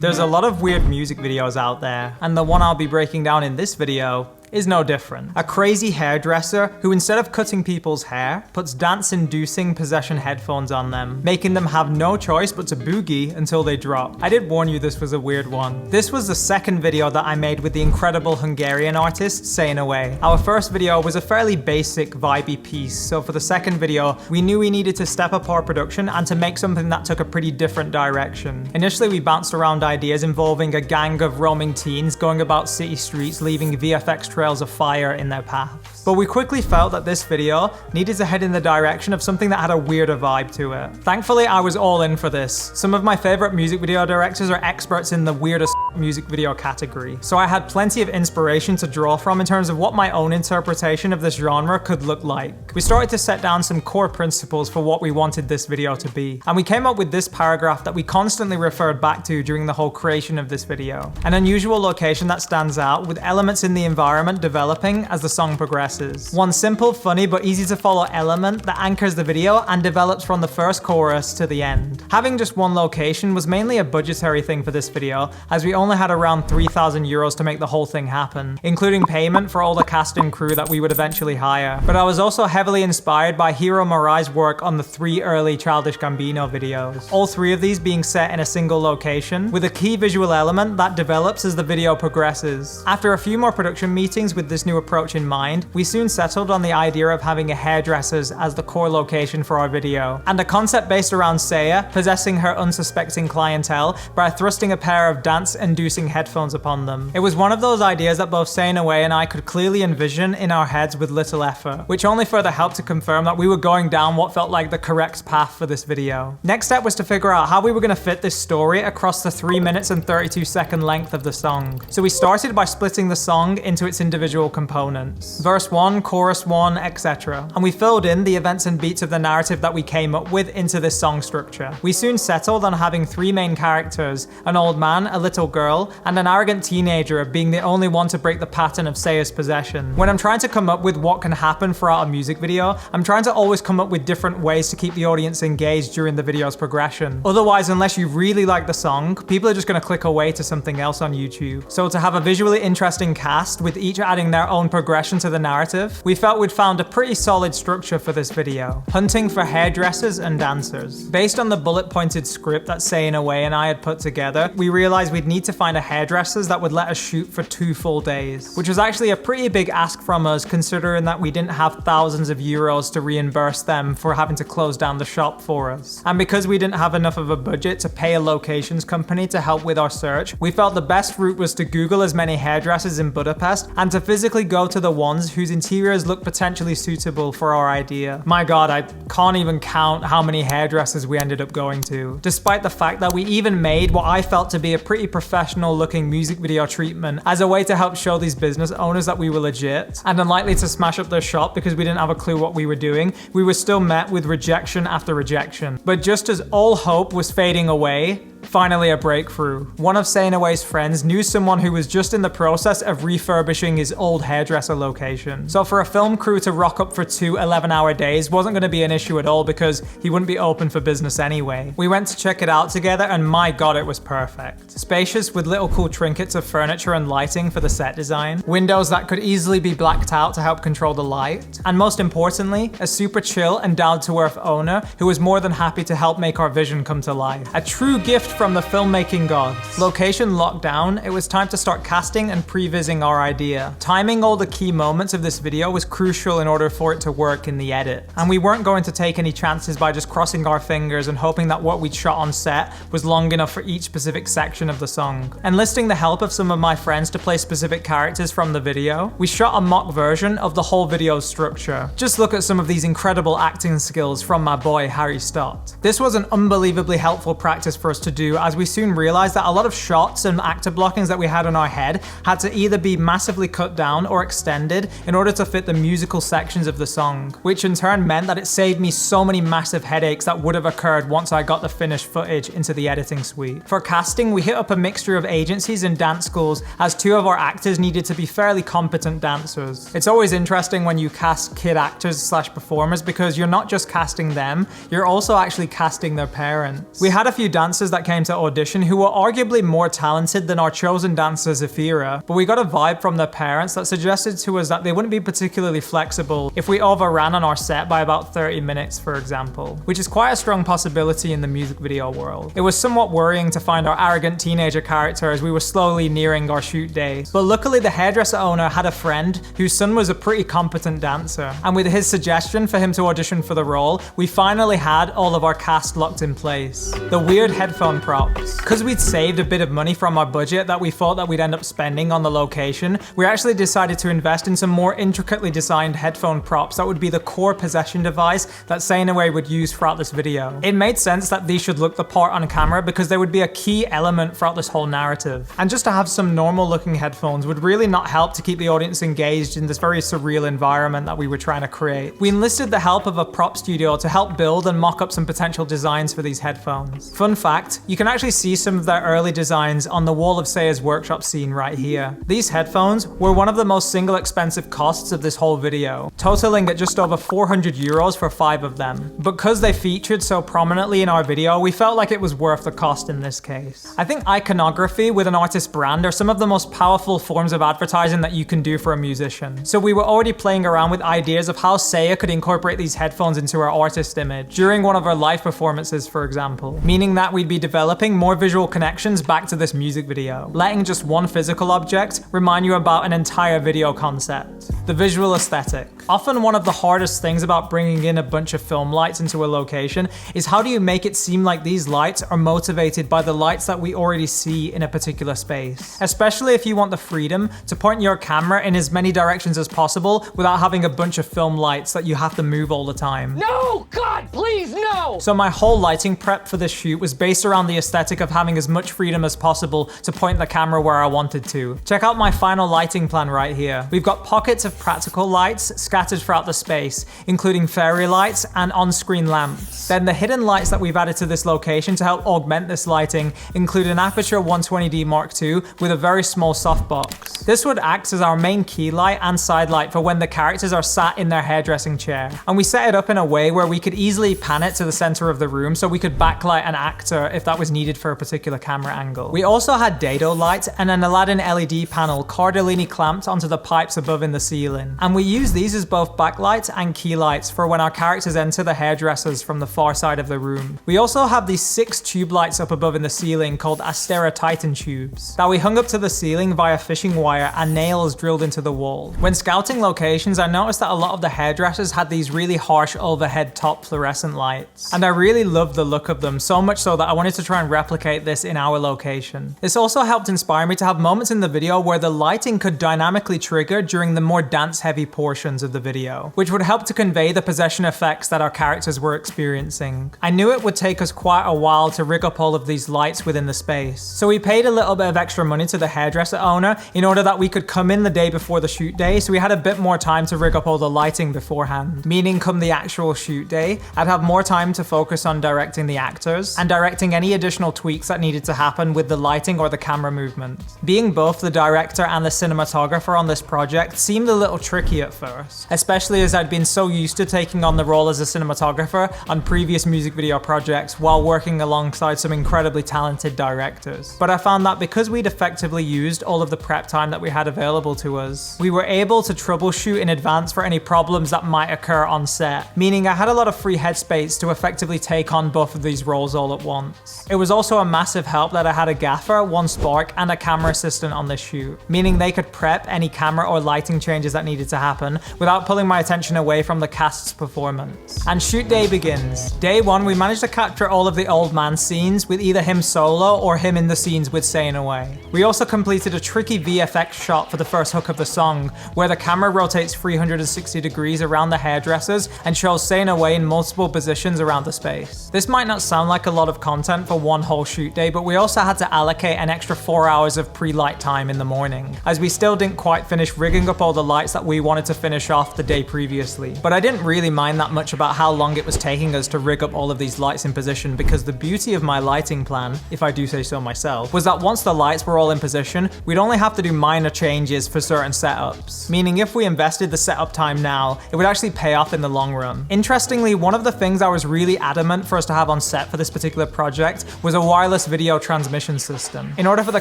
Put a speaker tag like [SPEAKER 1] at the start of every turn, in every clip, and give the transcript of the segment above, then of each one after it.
[SPEAKER 1] There's a lot of weird music videos out there, and the one I'll be breaking down in this video is no different. A crazy hairdresser who, instead of cutting people's hair, puts dance-inducing possession headphones on them, making them have no choice but to boogie until they drop. I did warn you this was a weird one. This was the second video that I made with the incredible Hungarian artist Saying Away. Our first video was a fairly basic, vibey piece, so for the second video, we knew we needed to step up our production and to make something that took a pretty different direction. Initially, we bounced around ideas involving a gang of roaming teens going about city streets, leaving VFX trails of fire in their paths. But we quickly felt that this video needed to head in the direction of something that had a weirder vibe to it. Thankfully, I was all in for this. Some of my favorite music video directors are experts in the weirdest music video category, so I had plenty of inspiration to draw from in terms of what my own interpretation of this genre could look like. We started to set down some core principles for what we wanted this video to be, and we came up with this paragraph that we constantly referred back to during the whole creation of this video. An unusual location that stands out, with elements in the environment developing as the song progresses. One simple, funny, but easy to follow element that anchors the video and develops from the first chorus to the end. Having just one location was mainly a budgetary thing for this video, as we only had around 3,000 euros to make the whole thing happen, including payment for all the cast and crew that we would eventually hire. But I was also heavily inspired by Hiro Morai's work on the 3 early Childish Gambino videos. All 3 of these being set in a single location, with a key visual element that develops as the video progresses. After a few more production meetings with this new approach in mind, we soon settled on the idea of having a hairdresser's as the core location for our video, and a concept based around Saya possessing her unsuspecting clientele by thrusting a pair of dance-inducing headphones upon them. It was one of those ideas that both Saying Away and I could clearly envision in our heads with little effort, which only further helped to confirm that we were going down what felt like the correct path for this video. Next step was to figure out how we were going to fit this story across the 3 minutes and 32-second length of the song. So we started by splitting the song into its individual components. Verse 1, chorus 1, etc. And we filled in the events and beats of the narrative that we came up with into this song structure. We soon settled on having 3 main characters, an old man, a little girl, and an arrogant teenager being the only one to break the pattern of Saya's possession. When I'm trying to come up with what can happen throughout a music video, I'm trying to always come up with different ways to keep the audience engaged during the video's progression. Otherwise, unless you really like the song, people are just going to click away to something else on YouTube. So to have a visually interesting cast, with each adding their own progression to the narrative, we felt we'd found a pretty solid structure for this video. Hunting for hairdressers and dancers. Based on the bullet-pointed script that Saying Away and I had put together, we realized we'd need to find a hairdresser's that would let us shoot for 2 full days, which was actually a pretty big ask from us considering that we didn't have thousands of euros to reimburse them for having to close down the shop for us. And because we didn't have enough of a budget to pay a locations company to help with our search, we felt the best route was to Google as many hairdressers in Budapest and to physically go to the ones whose interiors look potentially suitable for our idea. My god, I can't even count how many hairdressers we ended up going to, despite the fact that we even made what I felt to be a pretty professional looking music video treatment as a way to help show these business owners that we were legit and unlikely to smash up their shop because we didn't have a clue what we were doing. We were still met with rejection after rejection. But just as all hope was fading away, finally a breakthrough. One of Saying Away's friends knew someone who was just in the process of refurbishing his old hairdresser location. So for a film crew to rock up for 2 11-hour days wasn't going to be an issue at all because he wouldn't be open for business anyway. We went to check it out together and my god, it was perfect. Spacious with little cool trinkets of furniture and lighting for the set design, windows that could easily be blacked out to help control the light, and most importantly, a super chill and down-to-earth owner who was more than happy to help make our vision come to life. A true gift from the filmmaking gods. Location locked down, it was time to start casting and prevising our idea. Timing all the key moments of this video was crucial in order for it to work in the edit. And we weren't going to take any chances by just crossing our fingers and hoping that what we'd shot on set was long enough for each specific section of the song. Enlisting the help of some of my friends to play specific characters from the video, we shot a mock version of the whole video's structure. Just look at some of these incredible acting skills from my boy Harry Stott. This was an unbelievably helpful practice for us to do, as we soon realized that a lot of shots and actor blockings that we had in our head had to either be massively cut down or extended in order to fit the musical sections of the song, which in turn meant that it saved me so many massive headaches that would have occurred once I got the finished footage into the editing suite. For casting, we hit up a mixture of agencies and dance schools, as 2 of our actors needed to be fairly competent dancers. It's always interesting when you cast kid actors / performers because you're not just casting them, you're also actually casting their parents. We had a few dancers that came to audition who were arguably more talented than our chosen dancer Zafira, but we got a vibe from their parents that suggested to us that they wouldn't be particularly flexible if we overran on our set by about 30 minutes, for example, which is quite a strong possibility in the music video world. It was somewhat worrying to find our arrogant teenager character as we were slowly nearing our shoot day, but luckily the hairdresser owner had a friend whose son was a pretty competent dancer, and with his suggestion for him to audition for the role, we finally had all of our cast locked in place. The weird headphone props. Because we'd saved a bit of money from our budget that we thought that we'd end up spending on the location, we actually decided to invest in some more intricately designed headphone props that would be the core possession device that Sainaway would use throughout this video. It made sense that these should look the part on camera because they would be a key element throughout this whole narrative. And just to have some normal looking headphones would really not help to keep the audience engaged in this very surreal environment that we were trying to create. We enlisted the help of a prop studio to help build and mock up some potential designs for these headphones. Fun fact, you can actually see some of their early designs on the wall of Saya's workshop scene right here. These headphones were one of the most single expensive costs of this whole video, totaling at just over 400 euros for 5 of them. Because they featured so prominently in our video, we felt like it was worth the cost in this case. I think iconography with an artist brand are some of the most powerful forms of advertising that you can do for a musician. So we were already playing around with ideas of how Saya could incorporate these headphones into her artist image during one of her live performances, for example, meaning that we'd be developing more visual connections back to this music video, letting just one physical object remind you about an entire video concept. The visual aesthetic. Often one of the hardest things about bringing in a bunch of film lights into a location is how do you make it seem like these lights are motivated by the lights that we already see in a particular space, especially if you want the freedom to point your camera in as many directions as possible without having a bunch of film lights that you have to move all the time.
[SPEAKER 2] No! God, please, no!
[SPEAKER 1] So my whole lighting prep for this shoot was based around the aesthetic of having as much freedom as possible to point the camera where I wanted to. Check out my final lighting plan right here. We've got pockets of practical lights scattered throughout the space, including fairy lights and on-screen lamps. Then the hidden lights that we've added to this location to help augment this lighting include an Aperture 120D Mark II with a very small softbox. This would act as our main key light and side light for when the characters are sat in their hairdressing chair. And we set it up in a way where we could easily pan it to the center of the room so we could backlight an actor if that was needed for a particular camera angle. We also had dado lights and an Aladdin LED panel Cardellini clamped onto the pipes above in the ceiling. And we use these as both backlights and key lights for when our characters enter the hairdressers from the far side of the room. We also have these 6 tube lights up above in the ceiling called Astera Titan tubes that we hung up to the ceiling via fishing wire and nails drilled into the wall. When scouting locations, I noticed that a lot of the hairdressers had these really harsh overhead top fluorescent lights, and I really loved the look of them, so much so that I wanted to try and replicate this in our location. This also helped inspire me to have moments in the video where the lighting could dynamically trigger during the more dance-heavy portions of the video, which would help to convey the possession effects that our characters were experiencing. I knew it would take us quite a while to rig up all of these lights within the space, so we paid a little bit of extra money to the hairdresser owner in order that we could come in the day before the shoot day, so we had a bit more time to rig up all the lighting beforehand, meaning come the actual shoot day, I'd have more time to focus on directing the actors and directing any additional tweaks that needed to happen with the lighting or the camera movement. Being both the director and the cinematographer on this project seemed a little tricky at first, especially as I'd been so used to taking on the role as a cinematographer on previous music video projects while working alongside some incredibly talented directors. But I found that because we'd effectively used all of the prep time that we had available to us, we were able to troubleshoot in advance for any problems that might occur on set, meaning I had a lot of free headspace to effectively take on both of these roles all at once. It was also a massive help that I had a gaffer, one spark, and a camera assistant on this shoot, meaning they could prep any camera or lighting changes that needed to happen without pulling my attention away from the cast's performance. And shoot day begins. Day 1, we managed to capture all of the old man scenes with either him solo or him in the scenes with Sainaway. We also completed a tricky VFX shot for the first hook of the song, where the camera rotates 360 degrees around the hairdressers and shows Sainaway in multiple positions around the space. This might not sound like a lot of content for one whole shoot day, but we also had to allocate an extra 4 hours of pre-light time in the morning, as we still didn't quite finish rigging up all the lights that we wanted to finish off the day previously. But I didn't really mind that much about how long it was taking us to rig up all of these lights in position, because the beauty of my lighting plan, if I do say so myself, was that once the lights were all in position, we'd only have to do minor changes for certain setups, meaning if we invested the setup time now, it would actually pay off in the long run. Interestingly, one of the things I was really adamant for us to have on set for this particular project project was a wireless video transmission system, in order for the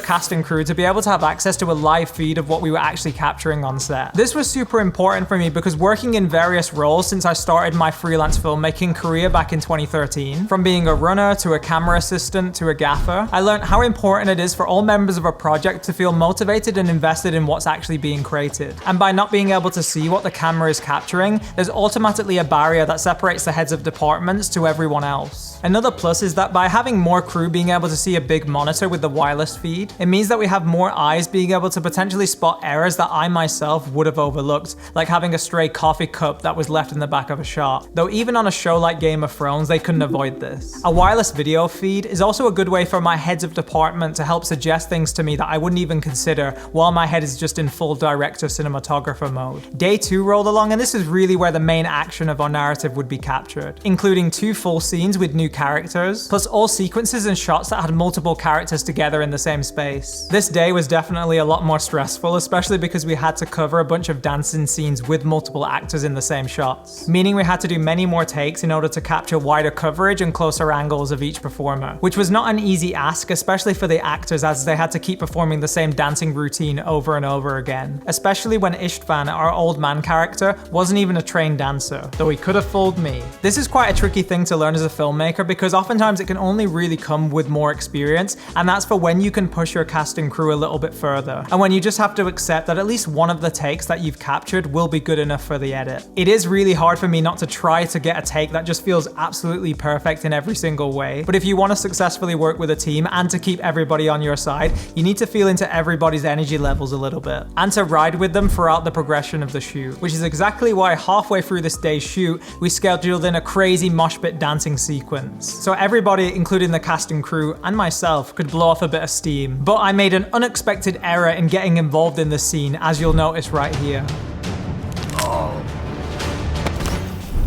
[SPEAKER 1] cast and crew to be able to have access to a live feed of what we were actually capturing on set. This was super important for me because working in various roles since I started my freelance filmmaking career back in 2013, from being a runner to a camera assistant to a gaffer, I learned how important it is for all members of a project to feel motivated and invested in what's actually being created. And by not being able to see what the camera is capturing, there's automatically a barrier that separates the heads of departments to everyone else. Another plus is that by having more crew being able to see a big monitor with the wireless feed, it means that we have more eyes being able to potentially spot errors that I myself would have overlooked, like having a stray coffee cup that was left in the back of a shot. Though even on a show like Game of Thrones, they couldn't avoid this. A wireless video feed is also a good way for my heads of department to help suggest things to me that I wouldn't even consider while my head is just in full director cinematographer mode. Day 2 rolled along, and this is really where the main action of our narrative would be captured, including 2 full scenes with new characters, plus all sequences and shots that had multiple characters together in the same space. This day was definitely a lot more stressful, especially because we had to cover a bunch of dancing scenes with multiple actors in the same shots, meaning we had to do many more takes in order to capture wider coverage and closer angles of each performer, which was not an easy ask, especially for the actors, as they had to keep performing the same dancing routine over and over again, especially when Istvan, our old man character, wasn't even a trained dancer, though he could have fooled me. This is quite a tricky thing to learn as a filmmaker because oftentimes it can only really come with more experience, and that's for when you can push your cast and crew a little bit further, and when you just have to accept that at least one of the takes that you've captured will be good enough for the edit. It is really hard for me not to try to get a take that just feels absolutely perfect in every single way, but if you want to successfully work with a team and to keep everybody on your side, you need to feel into everybody's energy levels a little bit, and to ride with them throughout the progression of the shoot, which is exactly why halfway through this day's shoot, we scheduled in a crazy mosh pit dancing sequence. So everybody, including the cast and crew and myself, could blow off a bit of steam. But I made an unexpected error in getting involved in the scene, as you'll notice right here.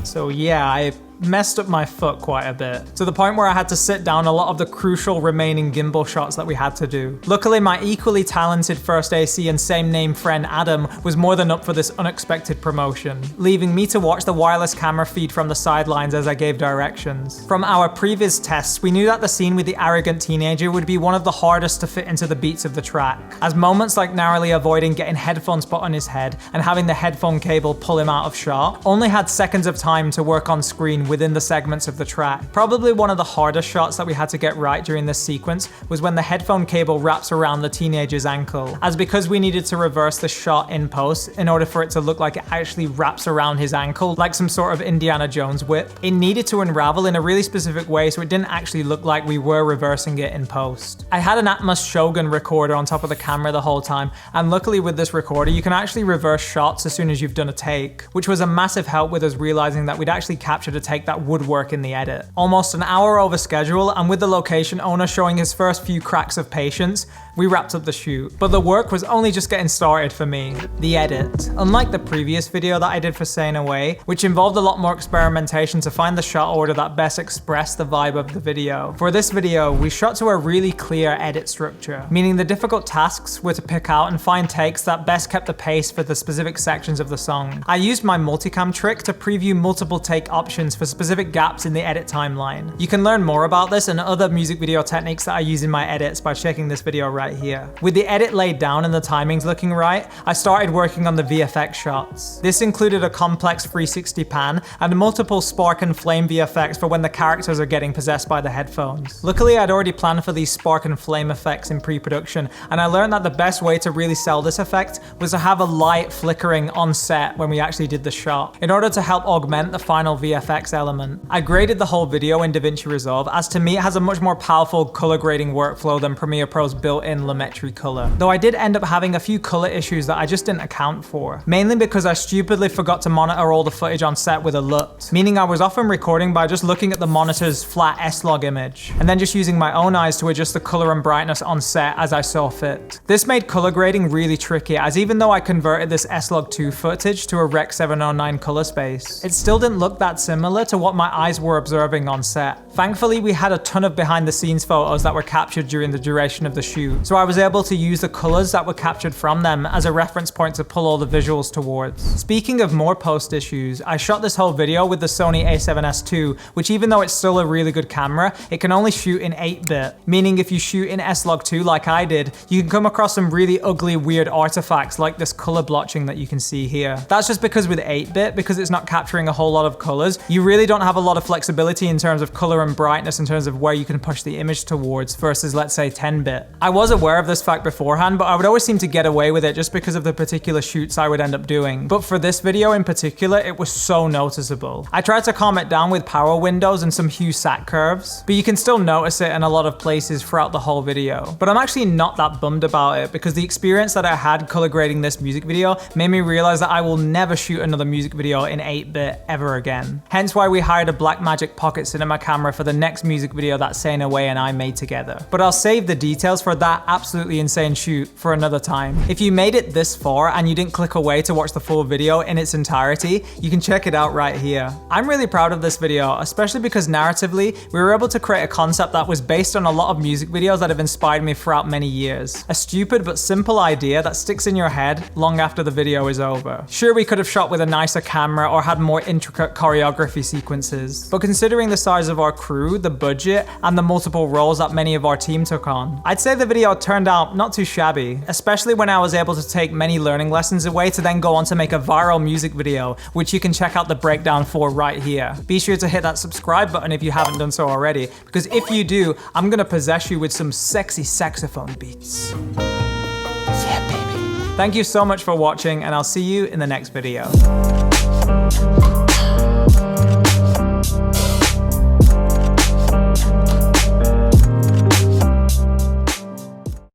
[SPEAKER 1] So yeah, I messed up my foot quite a bit, to the point where I had to sit down a lot of the crucial remaining gimbal shots that we had to do. Luckily, my equally talented first AC and same name friend Adam was more than up for this unexpected promotion, leaving me to watch the wireless camera feed from the sidelines as I gave directions. From our previous tests, we knew that the scene with the arrogant teenager would be one of the hardest to fit into the beats of the track, as moments like narrowly avoiding getting headphones put on his head and having the headphone cable pull him out of shot only had seconds of time to work on screen within the segments of the track. Probably one of the hardest shots that we had to get right during this sequence was when the headphone cable wraps around the teenager's ankle, as because we needed to reverse the shot in post in order for it to look like it actually wraps around his ankle like some sort of Indiana Jones whip, it needed to unravel in a really specific way so it didn't actually look like we were reversing it in post. I had an Atmos Shogun recorder on top of the camera the whole time, and luckily with this recorder you can actually reverse shots as soon as you've done a take, which was a massive help with us realizing that we'd actually captured a take that would work in the edit. Almost an hour over schedule, and with the location owner showing his first few cracks of patience, we wrapped up the shoot. But the work was only just getting started for me. The edit. Unlike the previous video that I did for Staying Away, which involved a lot more experimentation to find the shot order that best expressed the vibe of the video, for this video, we shot to a really clear edit structure, meaning the difficult tasks were to pick out and find takes that best kept the pace for the specific sections of the song. I used my multicam trick to preview multiple take options for specific gaps in the edit timeline. You can learn more about this and other music video techniques that I use in my edits by checking this video right here. With the edit laid down and the timings looking right, I started working on the VFX shots. This included a complex 360 pan and multiple spark and flame VFX for when the characters are getting possessed by the headphones. Luckily, I'd already planned for these spark and flame effects in pre-production, and I learned that the best way to really sell this effect was to have a light flickering on set when we actually did the shot, in order to help augment the final VFX element. I graded the whole video in DaVinci Resolve, as to me it has a much more powerful color grading workflow than Premiere Pro's built-in Lumetri color. Though I did end up having a few color issues that I just didn't account for, mainly because I stupidly forgot to monitor all the footage on set with a LUT, meaning I was often recording by just looking at the monitor's flat S-Log image, and then just using my own eyes to adjust the color and brightness on set as I saw fit. This made color grading really tricky, as even though I converted this S-Log 2 footage to a Rec 709 color space, it still didn't look that similar similar to what my eyes were observing on set. Thankfully, we had a ton of behind the scenes photos that were captured during the duration of the shoot, so I was able to use the colors that were captured from them as a reference point to pull all the visuals towards. Speaking of more post issues, I shot this whole video with the Sony a7S II, which even though it's still a really good camera, it can only shoot in 8-bit, meaning if you shoot in S-Log2 like I did, you can come across some really ugly, weird artifacts like this color blotching that you can see here. That's just because with 8-bit, because it's not capturing a whole lot of colors, you really don't have a lot of flexibility in terms of color and brightness in terms of where you can push the image towards versus, let's say, 10-bit. I was aware of this fact beforehand, but I would always seem to get away with it just because of the particular shoots I would end up doing. But for this video in particular, it was so noticeable. I tried to calm it down with power windows and some hue sat curves, but you can still notice it in a lot of places throughout the whole video. But I'm actually not that bummed about it because the experience that I had color grading this music video made me realize that I will never shoot another music video in 8-bit ever again. Hence why we hired a Blackmagic Pocket Cinema camera for the next music video that Sane Away and I made together. But I'll save the details for that absolutely insane shoot for another time. If you made it this far and you didn't click away to watch the full video in its entirety, you can check it out right here. I'm really proud of this video, especially because narratively, we were able to create a concept that was based on a lot of music videos that have inspired me throughout many years. A stupid but simple idea that sticks in your head long after the video is over. Sure, we could have shot with a nicer camera or had more intricate choreography sequences, but considering the size of our crew, the budget, and the multiple roles that many of our team took on, I'd say the video turned out not too shabby, especially when I was able to take many learning lessons away to then go on to make a viral music video, which you can check out the breakdown for right here. Be sure to hit that subscribe button if you haven't done so already, because if you do, I'm gonna possess you with some sexy saxophone beats. Yeah, baby. Thank you so much for watching, and I'll see you in the next video.